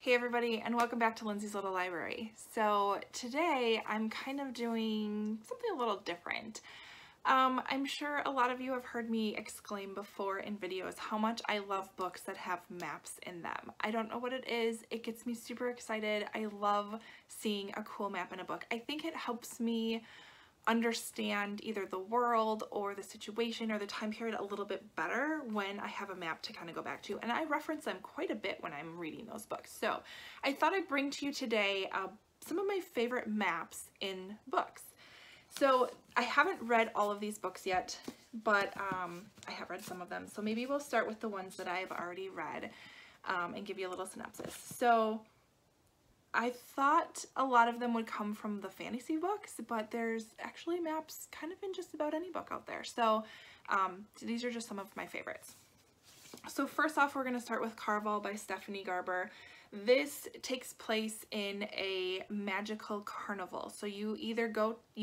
Hey everybody, and welcome back to Lindsay's Little Library. So today I'm kind of doing something a little different. I'm sure a lot of you have heard me exclaim before in videos how much I love books that have maps in them. I don't know what it is, it gets me super excited. I love seeing a cool map in a book. I think it helps me understand either the world or the situation or the time period a little bit better when I have a map to kind of go back to, and I reference them quite a bit when I'm reading those books. So I thought I'd bring to you today some of my favorite maps in books. So I haven't read all of these books yet, but I have read some of them, so maybe we'll start with the ones that I've already read and give you a little synopsis. So I thought a lot of them would come from the fantasy books, but there's actually maps kind of in just about any book out there. So these are just some of my favorites. So first off, we're going to start with Carvel by Stephanie Garber. This takes place in a magical carnival. So you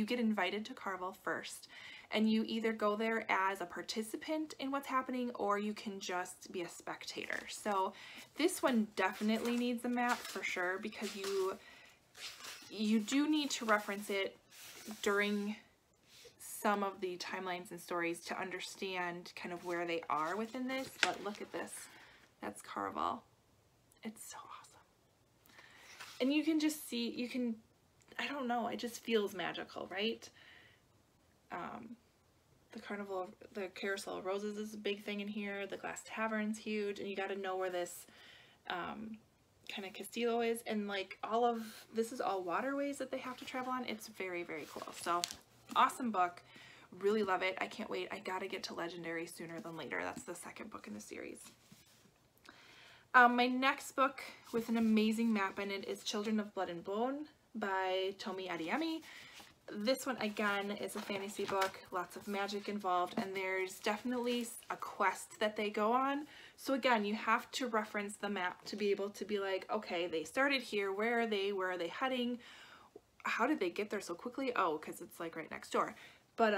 get invited to Carvel first, and you either go there as a participant in what's happening, or you can just be a spectator. So this one definitely needs a map for sure, because you do need to reference it during some of the timelines and stories to understand kind of where they are within this. But look at this. That's Carvel. It's so awesome. And you can just see, I don't know, it just feels magical, right? The Carousel of Roses is a big thing in here. The Glass Tavern's huge, and you got to know where this kind of Castillo is, and like this is all waterways that they have to travel on. It's very, very cool. So awesome book, really love it. I can't wait. I gotta get to Legendary sooner than later. That's the second book in the series. My next book with an amazing map in it is Children of Blood and Bone by Tomi Adeyemi. This one again is a fantasy book, lots of magic involved, and there's definitely a quest that they go on. So again, you have to reference the map to be able to be like, okay, they started here, where are they heading, how did they get there so quickly? Oh, because it's like right next door. But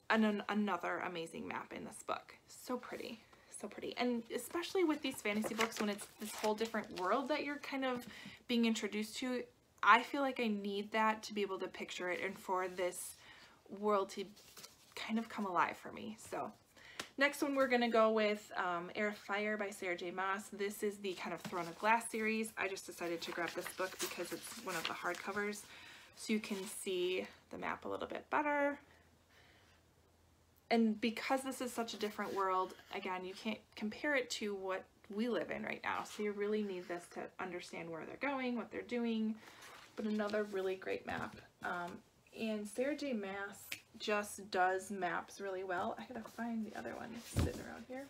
another amazing map in this book. So pretty, so pretty. And especially with these fantasy books, when it's this whole different world that you're kind of being introduced to, I feel like I need that to be able to picture it and for this world to kind of come alive for me. So next one we're going to go with Air of Fire by Sarah J. Maas. This is the kind of Throne of Glass series. I just decided to grab this book because it's one of the hardcovers, so you can see the map a little bit better. And because this is such a different world, again, you can't compare it to what we live in right now. So you really need this to understand where they're going, what they're doing. But another really great map. And Sarah J. Maas just does maps really well. I gotta find the other one sitting around here,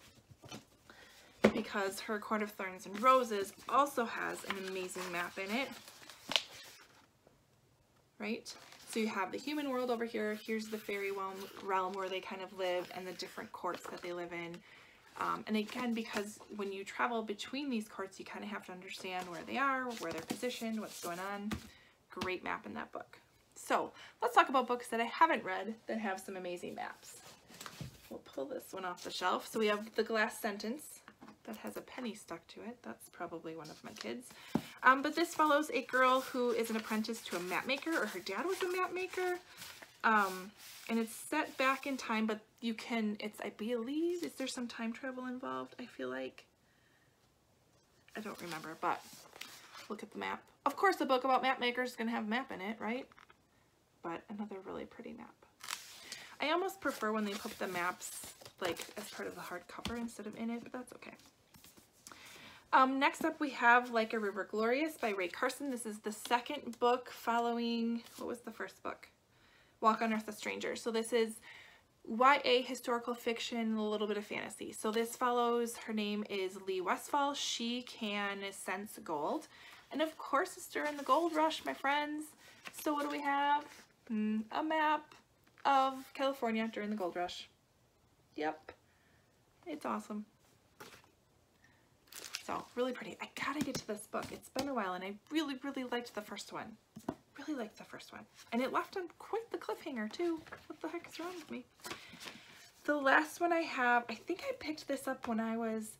because her Court of Thorns and Roses also has an amazing map in it. Right? So you have the human world over here. Here's the fairy realm where they kind of live, and the different courts that they live in. And again, because when you travel between these courts, you kind of have to understand where they are, where they're positioned, what's going on. Great map in that book. So let's talk about books that I haven't read that have some amazing maps. We'll pull this one off the shelf. So we have The Glass Sentence that has a penny stuck to it. That's probably one of my kids. But this follows a girl who is an apprentice to a map maker, or her dad was a map maker. And it's set back in time, but I believe, is there some time travel involved? I feel like, I don't remember, but look at the map. Of course, a book about map makers is going to have a map in it, right? But another really pretty map. I almost prefer when they put the maps like as part of the hardcover instead of in it, but that's okay. Next up we have Like a River Glorious by Ray Carson. This is the second book following, what was the first book? Walk on Earth, a Stranger. So this is YA historical fiction, a little bit of fantasy. So this follows, her name is Lee Westfall. She can sense gold. And of course it's during the gold rush, my friends. So what do we have? A map of California during the gold rush. Yep. It's awesome. So really pretty. I gotta get to this book. It's been a while, and I really, really liked the first one. Really liked the first one. And it left on quite the cliffhanger too. What the heck is wrong with me? The last one I have, I think I picked this up when I was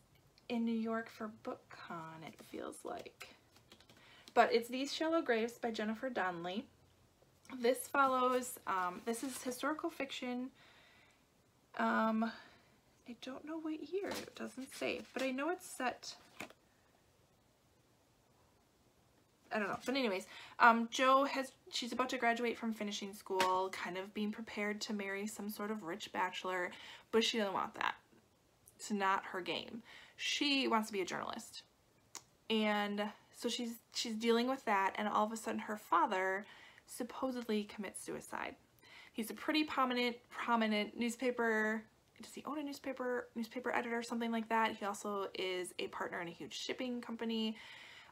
in New York for BookCon, it feels like. But it's These Shallow Graves by Jennifer Donnelly. This follows, this is historical fiction. I don't know what year, it doesn't say, but I know it's set, I don't know. But anyways, she's about to graduate from finishing school, kind of being prepared to marry some sort of rich bachelor, but she doesn't want that. It's not her game. She wants to be a journalist. And so she's dealing with that, and all of a sudden her father supposedly commits suicide. He's a pretty prominent newspaper, does he own a newspaper editor or something like that? He also is a partner in a huge shipping company.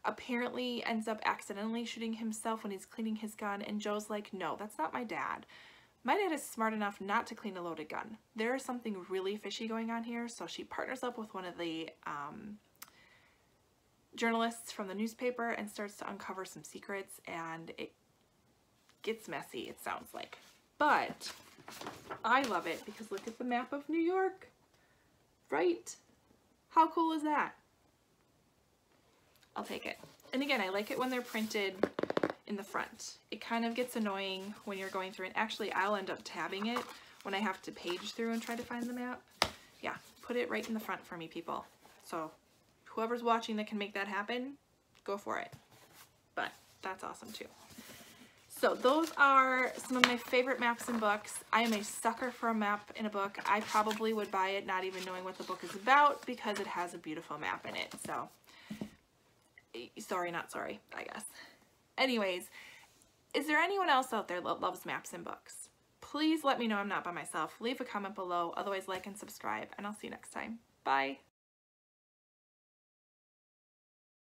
Apparently ends up accidentally shooting himself when he's cleaning his gun, and Joe's like, no, that's not my dad. My dad is smart enough not to clean a loaded gun. There is something really fishy going on here, so she partners up with one of the journalists from the newspaper and starts to uncover some secrets, and it gets messy, it sounds like. But I love it because look at the map of New York, right? How cool is that? I'll take it. And again, I like it when they're printed in the front. It kind of gets annoying when you're going through, and actually I'll end up tabbing it when I have to page through and try to find the map. Yeah, put it right in the front for me, people. So whoever's watching that can make that happen, go for it. But that's awesome too. So those are some of my favorite maps and books. I am a sucker for a map in a book. I probably would buy it not even knowing what the book is about because it has a beautiful map in it. So sorry, not sorry, I guess. Anyways, is there anyone else out there that loves maps and books? Please let me know I'm not by myself. Leave a comment below. Otherwise, like and subscribe, and I'll see you next time. Bye.